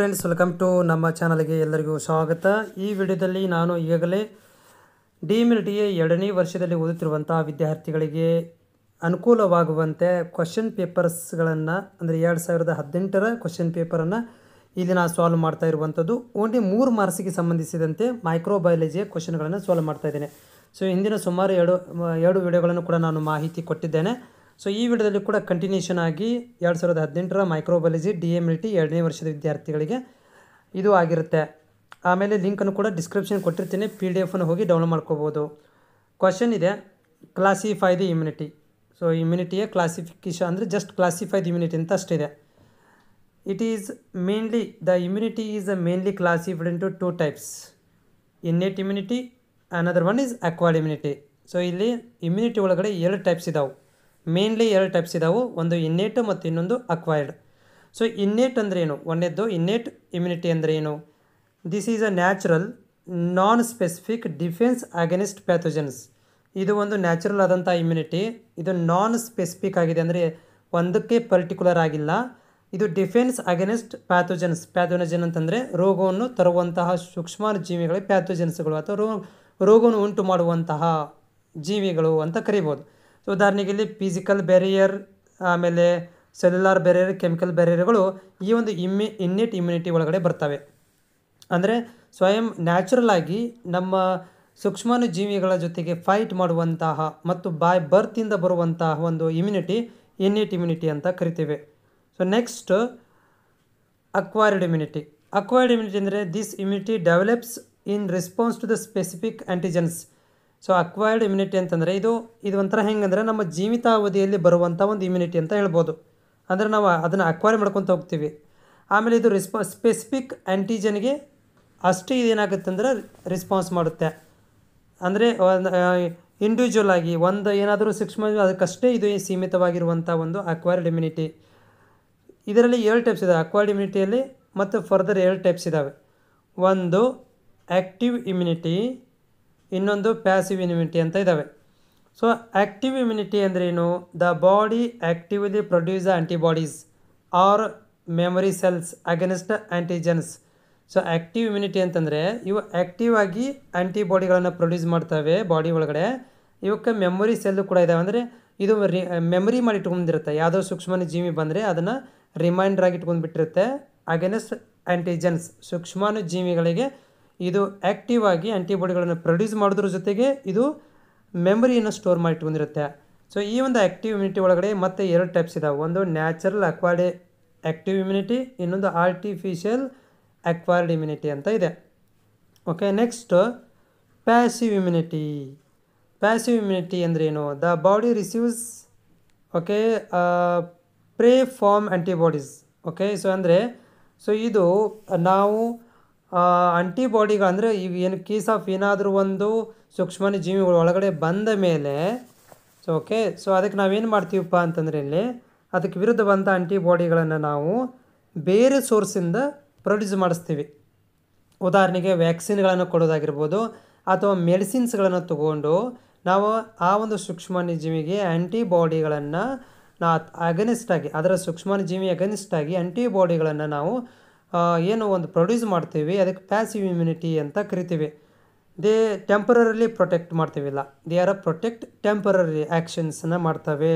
Friends, welcome to ನಮ್ಮ ಚಾನಲ್ಗೆ ಎಲ್ಲರಿಗೂ ಸ್ವಾಗತ. ಈ ವಿಡಿಯೋದಲ್ಲಿ ನಾನು ಈಗಾಗಲೇ DMLTಯ 2ನೇ ವರ್ಷದಲ್ಲಿ ಓದುತ್ತಿರುವಂಥ ವಿದ್ಯಾರ್ಥಿಗಳಿಗೆ ಅನುಕೂಲವಾಗುವಂತೆ ಕ್ವಶನ್ ಪೇಪರ್ಸ್ಗಳನ್ನು ಅಂದರೆ 2018ರ ಕ್ವಶನ್ ಪೇಪರನ್ನು ಇಲ್ಲಿ ನಾನು ಸಾಲ್ವ್ ಮಾಡ್ತಾ ಇರುವಂಥದ್ದು. ಓನ್ಲಿ 3 ಮಾರ್ಕ್ಸಿಗೆ ಸಂಬಂಧಿಸಿದಂತೆ ಮೈಕ್ರೋಬಯಾಲಜಿಯ ಕ್ವಶನ್ಗಳನ್ನು ಸಾಲ್ವ್ ಮಾಡ್ತಾ ಇದ್ದೇನೆ. ಸೊ ಹಿಂದಿನ ಸುಮಾರು ಎರಡು ವಿಡಿಯೋಗಳನ್ನು ಕೂಡ ನಾನು ಮಾಹಿತಿ ಕೊಟ್ಟಿದ್ದೇನೆ. ಸೊ ಈ ವಿಡಿಯೋದಲ್ಲಿ ಕೂಡ ಕಂಟಿನ್ಯೂಷನ್ ಆಗಿ 2018ರ ಮೈಕ್ರೋಬಯಾಲಜಿ DMLT 2ನೇ ವರ್ಷದ ವಿದ್ಯಾರ್ಥಿಗಳಿಗೆ ಇದು ಆಗಿರುತ್ತೆ. ಆಮೇಲೆ ಲಿಂಕನ್ನು ಕೂಡ ಡಿಸ್ಕ್ರಿಪ್ಷನ್ ಕೊಟ್ಟಿರ್ತೀನಿ, PDF ಅನ್ನು ಹೋಗಿ ಡೌನ್ಲೋಡ್ ಮಾಡ್ಕೋಬೋದು. ಕ್ವಶನ್ ಇದೆ, ಕ್ಲಾಸಿಫೈ ದಿ ಇಮ್ಯುನಿಟಿ. ಸೊ ಇಮ್ಯುನಿಟಿಯ ಕ್ಲಾಸಿಫಿಕೇಶನ್ ಅಂದರೆ ಜಸ್ಟ್ ಕ್ಲಾಸಿಫೈ ದಿ ಇಮ್ಯುನಿಟಿ ಅಂತ ಅಷ್ಟಿದೆ. It is mainly the immunity is mainly classified into 2 types, innate immunity, another one is acquired immunity. So ಇಲ್ಲಿ ಇಮ್ಯುನಿಟಿ ಒಳಗಡೆ 2 ಟೈಪ್ಸ್ ಇದಾವೆ, mainly 2 types ಇದಾವೆ, ಒಂದು innate ಮತ್ತು ಇನ್ನೊಂದು ಅಕ್ವೈರ್ಡ್. ಸೊ ಇನ್ನೇಟ್ ಅಂದರೆ ಏನು? ಒಂದೇದ್ದು ಇನ್ನೇಟ್ ಇಮ್ಯುನಿಟಿ ಅಂದರೆ ಏನು? This is a natural non specific defence against pathogens. ಇದು ಒಂದು ನ್ಯಾಚುರಲ್ ಆದಂಥ ಇಮ್ಯುನಿಟಿ. ಇದು ನಾನ್ ಸ್ಪೆಸಿಫಿಕ್ ಆಗಿದೆ, ಅಂದರೆ ಒಂದಕ್ಕೆ ಪರ್ಟಿಕ್ಯುಲರ್ ಆಗಿಲ್ಲ. ಇದು ಡಿಫೆನ್ಸ್ ಅಗೇನಿಸ್ಟ್ ಪ್ಯಾಥೋಜನ್ಸ್. ಪ್ಯಾಥೋಜನ್ ಅಂತಂದರೆ ರೋಗವನ್ನು ತರುವಂತಹ ಸೂಕ್ಷ್ಮಾಣುಜೀವಿಗಳೇ ಪ್ಯಾಥೋಜನ್ಸ್ಗಳು, ಅಥವಾ ರೋಗವನ್ನು ಉಂಟು ಮಾಡುವಂತಹ ಜೀವಿಗಳು ಅಂತ ಕರಿಬೋದು. ಸೊ ಉದಾಹರಣೆಗೆ ಇಲ್ಲಿ ಫಿಸಿಕಲ್ ಬ್ಯಾರಿಯರ್, ಆಮೇಲೆ ಸೆಲ್ಯುಲಾರ್ ಬ್ಯಾರಿಯರ್, ಕೆಮಿಕಲ್ ಬ್ಯಾರಿಯರ್ಗಳು ಈ ಒಂದು ಇನ್ನೇಟ್ ಇಮ್ಯುನಿಟಿ ಒಳಗಡೆ ಬರ್ತವೆ. ಅಂದರೆ ಸ್ವಯಂ ನ್ಯಾಚುರಲ್ ಆಗಿ ನಮ್ಮ ಸೂಕ್ಷ್ಮಾಣುಜೀವಿಗಳ ಜೊತೆಗೆ ಫೈಟ್ ಮಾಡುವಂತಹ ಮತ್ತು ಬೈ ಬರ್ತಿಂದ ಬರುವಂತಹ ಒಂದು ಇಮ್ಯುನಿಟಿ ಇನ್ನೇಟ್ ಇಮ್ಯುನಿಟಿ ಅಂತ ಕರಿತೀವಿ. So next acquired immunity. Acquired immunity ಅಂದರೆ this immunity develops in response to the specific antigens. So acquired immunity ಅಂತಂದರೆ ಇದು ಒಂಥರ ಹೆಂಗಂದರೆ ನಮ್ಮ ಜೀವಿತಾವಧಿಯಲ್ಲಿ ಬರುವಂಥ ಒಂದು ಇಮ್ಯುನಿಟಿ ಅಂತ ಹೇಳ್ಬೋದು. ಅಂದರೆ ನಾವು ಅದನ್ನು ಅಕ್ವೈರ್ ಮಾಡ್ಕೊತ ಹೋಗ್ತೀವಿ. ಆಮೇಲೆ ಇದು ಸ್ಪೆಸಿಫಿಕ್ ಆ್ಯಂಟಿಜನ್ಗೆ ಅಷ್ಟೇ ಇದೇನಾಗುತ್ತೆ ಅಂದರೆ ರೆಸ್ಪಾನ್ಸ್ ಮಾಡುತ್ತೆ. ಅಂದರೆ ಇಂಡಿವಿಜುವಲ್ ಆಗಿ ಒಂದು ಏನಾದರೂ ಸೂಕ್ಷ್ಮ ಅದಕ್ಕಷ್ಟೇ ಇದು ಸೀಮಿತವಾಗಿರುವಂಥ ಒಂದು ಅಕ್ವೈರ್ಡ್ ಇಮ್ಯುನಿಟಿ. ಇದರಲ್ಲಿ 7 ಟೈಪ್ಸ್ ಇದ್ದಾವೆ ಅಕ್ವೈರ್ಡ್ ಇಮ್ಯುನಿಟಿಯಲ್ಲಿ, ಮತ್ತು ಫರ್ದರ್ 7 ಟೈಪ್ಸ್ ಇದ್ದಾವೆ. ಒಂದು ಆ್ಯಕ್ಟಿವ್ ಇಮ್ಯುನಿಟಿ, ಇನ್ನೊಂದು ಪ್ಯಾಸಿವ್ ಇಮ್ಯುನಿಟಿ ಅಂತ ಇದ್ದಾವೆ. ಸೊ ಆ್ಯಕ್ಟಿವ್ ಇಮ್ಯುನಿಟಿ ಅಂದರೆ ಏನು? The body actively produce antibodies or memory cells against antigens. So active immunity ಅಂತಂದರೆ ಇವು ಆ್ಯಕ್ಟಿವ್ ಆಗಿ ಆ್ಯಂಟಿಬಾಡಿಗಳನ್ನು ಪ್ರೊಡ್ಯೂಸ್ ಮಾಡ್ತವೆ ಬಾಡಿ ಒಳಗಡೆ. ಇವಕ್ಕೆ ಮೆಮೊರಿ ಸೆಲ್ಲು ಕೂಡ ಇದ್ದಾವೆ, ಅಂದರೆ ಇದು ಮೆಮೊರಿ ಮಾಡಿ ಇಟ್ಕೊಂಡಿರುತ್ತೆ. ಯಾವುದೋ ಸೂಕ್ಷ್ಮ ಜೀವಿ ಬಂದರೆ ಅದನ್ನು ರಿಮೈಂಡರ್ ಆಗಿ ಇಟ್ಕೊಂಡ್ಬಿಟ್ಟಿರುತ್ತೆ ಅಗೇನ್ಸ್ಟ್ ಆ್ಯಂಟಿಜನ್ಸ್. ಸೂಕ್ಷ್ಮಾಣು ಜೀವಿಗಳಿಗೆ ಇದು ಆ್ಯಕ್ಟಿವ್ ಆಗಿ ಆ್ಯಂಟಿಬಾಡಿಗಳನ್ನು ಪ್ರೊಡ್ಯೂಸ್ ಮಾಡೋದ್ರ ಜೊತೆಗೆ ಇದು ಮೆಮೊರಿಯನ್ನು ಸ್ಟೋರ್ ಮಾಡಿ ಇಟ್ಕೊಂಡಿರುತ್ತೆ. ಸೊ ಈ ಒಂದು ಆ್ಯಕ್ಟಿವ್ ಇಮ್ಯುನಿಟಿ ಒಳಗಡೆ ಮತ್ತೆ 2 ಟೈಪ್ಸ್ ಇದಾವೆ. ಒಂದು ನ್ಯಾಚುರಲ್ ಅಕ್ವೈರ್ಡ್ ಆ್ಯಕ್ಟಿವ್ ಇಮ್ಯುನಿಟಿ, ಇನ್ನೊಂದು ಆರ್ಟಿಫಿಷಿಯಲ್ ಅಕ್ವೈರ್ಡ್ ಇಮ್ಯುನಿಟಿ ಅಂತ ಇದೆ. Okay, next passive immunity. Passive immunity ಅಂದರೆ ಏನು? The body receives pre form antibodies. Okay, so ಅಂದರೆ ಇದು ನಾವು ಆಂಟಿಬಾಡಿಗಳು ಅಂದರೆ ಈಗ ಏನು ಕೇಸ್ ಆಫ್ ಏನಾದರೂ ಒಂದು ಸೂಕ್ಷ್ಮಾಣು ಜೀವಿಗಳು ಒಳಗಡೆ ಬಂದ ಮೇಲೆ ಸೊ ಅದಕ್ಕೆ ನಾವೇನು ಮಾಡ್ತೀವಪ್ಪ ಅಂತಂದರೆ ಇಲ್ಲಿ ಅದಕ್ಕೆ ವಿರುದ್ಧವಂಥ ಆಂಟಿಬಾಡಿಗಳನ್ನು ನಾವು ಬೇರೆ ಸೋರ್ಸಿಂದ ಪ್ರೊಡ್ಯೂಸ್ ಮಾಡಿಸ್ತೀವಿ. ಉದಾಹರಣೆಗೆ ವ್ಯಾಕ್ಸಿನ್ಗಳನ್ನು ಕೊಡೋದಾಗಿರ್ಬೋದು, ಅಥವಾ ಮೆಡಿಸಿನ್ಸ್ಗಳನ್ನು ತಗೊಂಡು ನಾವು ಆ ಒಂದು ಸೂಕ್ಷ್ಮಾಣು ಜೀವಿಗೆ ಆ್ಯಂಟಿಬಾಡಿಗಳನ್ನು ಅಗನಿಸ್ಟಾಗಿ, ಅದರ ಸೂಕ್ಷ್ಮಾಣು ಜೀವಿ ಅಗನಿಸ್ಟಾಗಿ ಆ್ಯಂಟಿಬಾಡಿಗಳನ್ನು ನಾವು ಏನು ಒಂದು ಪ್ರೊಡ್ಯೂಸ್ ಮಾಡ್ತೀವಿ, ಅದಕ್ಕೆ ಪ್ಯಾಸಿವ್ ಇಮ್ಯುನಿಟಿ ಅಂತ ಕರಿತೀವಿ. ದೇ ಟೆಂಪರರಿಲಿ ಪ್ರೊಟೆಕ್ಟ್ ಮಾಡ್ತೀವಿಲ್ಲ, ದೇ ಆರ್ ಪ್ರೊಟೆಕ್ಟ್ ಟೆಂಪರರಿ ಆ್ಯಕ್ಷನ್ಸನ್ನು ಮಾಡ್ತವೆ.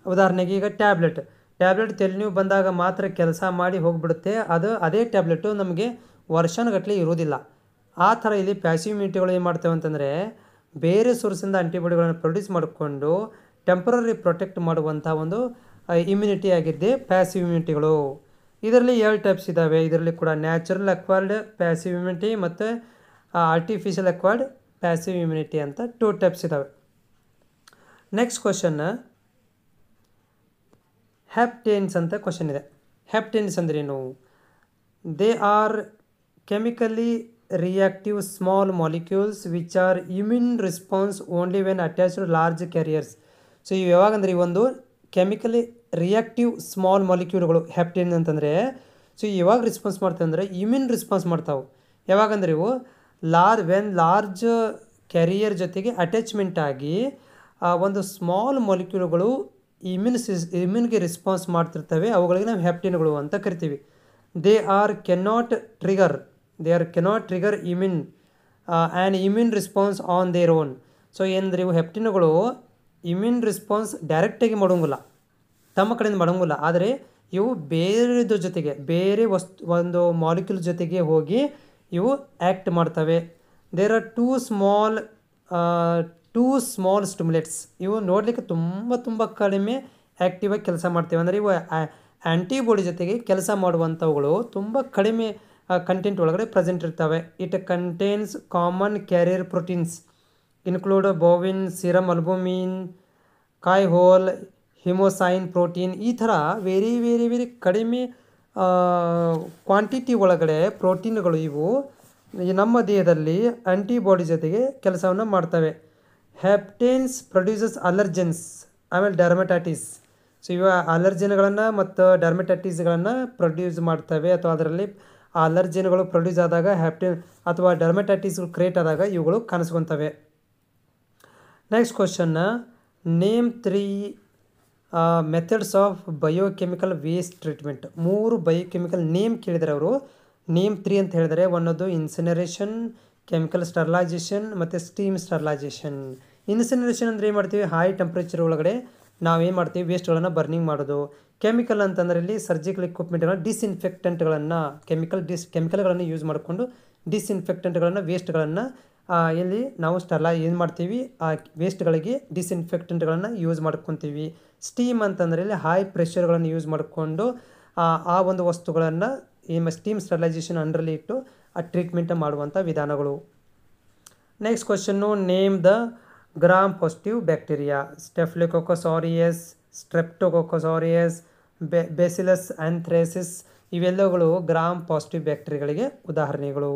ಉದಾಹರಣೆಗೆ ಈಗ ಟ್ಯಾಬ್ಲೆಟ್ ತಲೆನೋವು ಬಂದಾಗ ಮಾತ್ರ ಕೆಲಸ ಮಾಡಿ ಹೋಗಿಬಿಡುತ್ತೆ, ಅದೇ ಟ್ಯಾಬ್ಲೆಟು ನಮಗೆ ವರ್ಷಗಟ್ಟಲೆ ಇರೋದಿಲ್ಲ. ಆ ಥರ ಇಲ್ಲಿ ಪ್ಯಾಸಿವ್ ಇಮ್ಯುನಿಟಿಗಳು ಏನು ಮಾಡ್ತೇವೆ ಅಂತಂದರೆ ಬೇರೆ ಸೋರ್ಸಿಂದ ಆಂಟಿಬಾಡಿಗಳನ್ನು ಪ್ರೊಡ್ಯೂಸ್ ಮಾಡಿಕೊಂಡು ಟೆಂಪರರಿ ಪ್ರೊಟೆಕ್ಟ್ ಮಾಡುವಂಥ ಒಂದು ಇಮ್ಯುನಿಟಿ ಆಗಿದ್ದೆ ಪ್ಯಾಸಿವ್ ಇಮ್ಯುನಿಟಿಗಳು. ಇದರಲ್ಲಿ 2 ಟೈಪ್ಸ್ ಇದ್ದಾವೆ. ಇದರಲ್ಲಿ ಕೂಡ ನ್ಯಾಚುರಲ್ ಅಕ್ವೈರ್ಡ್ ಪ್ಯಾಸಿವ್ ಇಮ್ಯುನಿಟಿ ಮತ್ತು ಆರ್ಟಿಫಿಷಿಯಲ್ ಅಕ್ವೈರ್ಡ್ ಪ್ಯಾಸಿವ್ ಇಮ್ಯುನಿಟಿ ಅಂತ 2 ಟೈಪ್ಸ್ ಇದ್ದಾವೆ. ನೆಕ್ಸ್ಟ್ ಕ್ವಶನ್, ಹ್ಯಾಪ್ಟೇನ್ಸ್ ಅಂತ ಕ್ವಶನ್ ಇದೆ. ಹ್ಯಾಪ್ಟೇನ್ಸ್ ಅಂದ್ರೇನು? They are chemically reactive small molecules which are immune response only when attach to large carriers. So ಇವು ಯಾವಾಗಂದ್ರೆ ಈ ಒಂದು ಕೆಮಿಕಲಿ ರಿಯಾಕ್ಟಿವ್ ಸ್ಮಾಲ್ ಮಾಲಿಕ್ಯೂಲ್ಗಳು ಹ್ಯಾಪ್ಟೇನ್ ಅಂತಂದರೆ ಯಾವಾಗ ರೆಸ್ಪಾನ್ಸ್ ಮಾಡ್ತವೆ ಅಂದರೆ ಇಮ್ಯೂನ್ ರೆಸ್ಪಾನ್ಸ್ ಮಾಡ್ತಾವೆ. ಯಾವಾಗಂದ್ರೆ ಇವು ಲಾರ್ಜ್ ಕ್ಯಾರಿಯರ್ ಜೊತೆಗೆ ಅಟ್ಯಾಚ್ಮೆಂಟ್ ಆಗಿ ಒಂದು ಸ್ಮಾಲ್ ಮಾಲಿಕ್ಯೂಲ್ಗಳು ಇಮ್ಯೂನ್ಗೆ ರೆಸ್ಪಾನ್ಸ್ ಮಾಡ್ತಿರ್ತವೆ, ಅವುಗಳಿಗೆ ನಾವು ಹ್ಯಾಪ್ಟೇನ್ಗಳು ಅಂತ ಕರಿತೀವಿ. They are cannot trigger an immune response on their own. So ಏನಂದ್ರೆ ಇವು ಹೆಪ್ಟಿನ್ಗಳು ಇಮ್ಯೂನ್ ರಿಸ್ಪಾನ್ಸ್ ಡೈರೆಕ್ಟಾಗಿ ಮಾಡೋಂಗಿಲ್ಲ, ತಮ್ಮ ಕಡೆಯಿಂದ ಮಾಡೋಂಗಿಲ್ಲ. ಆದರೆ ಇವು ಬೇರೆದ್ರ ಜೊತೆಗೆ, ಬೇರೆ ಒಂದು ಮಾಲಿಕ್ಯೂಲ್ ಜೊತೆಗೆ ಹೋಗಿ ಇವು ಆ್ಯಕ್ಟ್ ಮಾಡ್ತವೆ. There are too small stimulates. ಇವು ನೋಡಲಿಕ್ಕೆ ತುಂಬ ಕಡಿಮೆ ಆ್ಯಕ್ಟಿವಾಗಿ ಕೆಲಸ ಮಾಡ್ತೇವೆ. ಅಂದರೆ ಇವು ಆ್ಯಂಟಿಬಾಡಿ ಜೊತೆಗೆ ಕೆಲಸ ಮಾಡುವಂಥವುಗಳು ತುಂಬ ಕಡಿಮೆ ಕಂಟೆಂಟ್ ಒಳಗಡೆ ಪ್ರೆಸೆಂಟ್ ಇರ್ತವೆ. It contains common carrier proteins include bovine, serum albumin, keyhole, hemocyanin protein. ಈ ಥರ ವೆರಿ ವೆರಿ ವೆರಿ ಕಡಿಮೆ ಕ್ವಾಂಟಿಟಿ ಒಳಗಡೆ ಪ್ರೋಟೀನ್ಗಳು ಇವು ನಮ್ಮ ದೇಹದಲ್ಲಿ ಆ್ಯಂಟಿಬಾಡಿ ಜೊತೆಗೆ ಕೆಲಸವನ್ನು ಮಾಡ್ತವೆ. ಹೆಪ್ಟೇನ್ಸ್ ಪ್ರೊಡ್ಯೂಸಸ್ ಅಲರ್ಜೆನ್ಸ್, ಆಮೇಲೆ ಡರ್ಮೆಟೈಟಿಸ್. ಸೊ ಇವ ಅಲರ್ಜಿನ್ಗಳನ್ನು ಮತ್ತು ಡರ್ಮೆಟೈಟಿಸ್ಗಳನ್ನು ಪ್ರೊಡ್ಯೂಸ್ ಮಾಡ್ತವೆ, ಅಥವಾ ಅದರಲ್ಲಿ ಆ ಅಲರ್ಜಿನ್ಗಳು ಪ್ರೊಡ್ಯೂಸ್ ಆದಾಗ ಹೆಪ್ಟೇನ್ ಅಥವಾ ಡರ್ಮೆಟೈಟಿಸ್ಗಳು ಕ್ರಿಯೇಟ್ ಆದಾಗ ಇವುಗಳು ಕಾಣಿಸ್ಕೊತವೆ. ನೆಕ್ಸ್ಟ್ ಕ್ವಶನ್ನ, name 3 methods of biochemical waste treatment. 3 biochemical name ಕೇಳಿದರೆ ಅವರು ನೇಮ್ 3 ಅಂತ ಹೇಳಿದರೆ, ಒಂದೊಂದು ಇನ್ಸಿನರೇಷನ್, ಕೆಮಿಕಲ್ ಸ್ಟರ್ಲೈಜೇಷನ್ ಮತ್ತು ಸ್ಟೀಮ್ ಸ್ಟರ್ಲೈಜೇಷನ್. ಇನ್ಸಿನರೇಷನ್ ಅಂದರೆ ಏನು ಮಾಡ್ತೀವಿ, ಹೈ ಟೆಂಪ್ರೇಚರ್ ಒಳಗಡೆ ನಾವೇನು ಮಾಡ್ತೀವಿ, ವೇಸ್ಟ್ಗಳನ್ನು ಬರ್ನಿಂಗ್ ಮಾಡೋದು. ಕೆಮಿಕಲ್ ಅಂತಂದರೆ ಇಲ್ಲಿ ಸರ್ಜಿಕಲ್ ಇಕ್ವಿಪ್ಮೆಂಟ್ಗಳನ್ನು, ಡಿಸ್ಇನ್ಫೆಕ್ಟೆಂಟ್ಗಳನ್ನು, ಕೆಮಿಕಲ್ಗಳನ್ನು ಯೂಸ್ ಮಾಡಿಕೊಂಡು ಡಿಸ್ಇನ್ಫೆಕ್ಟೆಂಟ್ಗಳನ್ನು, ವೇಸ್ಟ್ಗಳನ್ನು ಇಲ್ಲಿ ನಾವು ಏನು ಮಾಡ್ತೀವಿ, ಆ ವೇಸ್ಟ್ಗಳಿಗೆ ಡಿಸ್ಇನ್ಫೆಕ್ಟೆಂಟ್ಗಳನ್ನು ಯೂಸ್ ಮಾಡ್ಕೊತೀವಿ. ಸ್ಟೀಮ್ ಅಂತಂದರೆ ಇಲ್ಲಿ ಹೈ ಪ್ರೆಷರ್ಗಳನ್ನು ಯೂಸ್ ಮಾಡಿಕೊಂಡು ಆ ಒಂದು ವಸ್ತುಗಳನ್ನು ಸ್ಟೀಮ್ ಸ್ಟರ್ಲೈಜೇಷನ್ ಅಂಡರಲ್ಲಿ ಇಟ್ಟು ಆ ಟ್ರೀಟ್ಮೆಂಟ್ ಮಾಡುವಂಥ ವಿಧಾನಗಳು. Next question, name the gram positive bacteria. Staphylococcus aureus, streptococcus aureus, bacillus anthracis ಇವೆಲ್ಲವುಗಳು ಗ್ರಾಮ್ ಪಾಸಿಟಿವ್ ಬ್ಯಾಕ್ಟೀರಿಯಾಗಳಿಗೆ ಉದಾಹರಣೆಗಳು.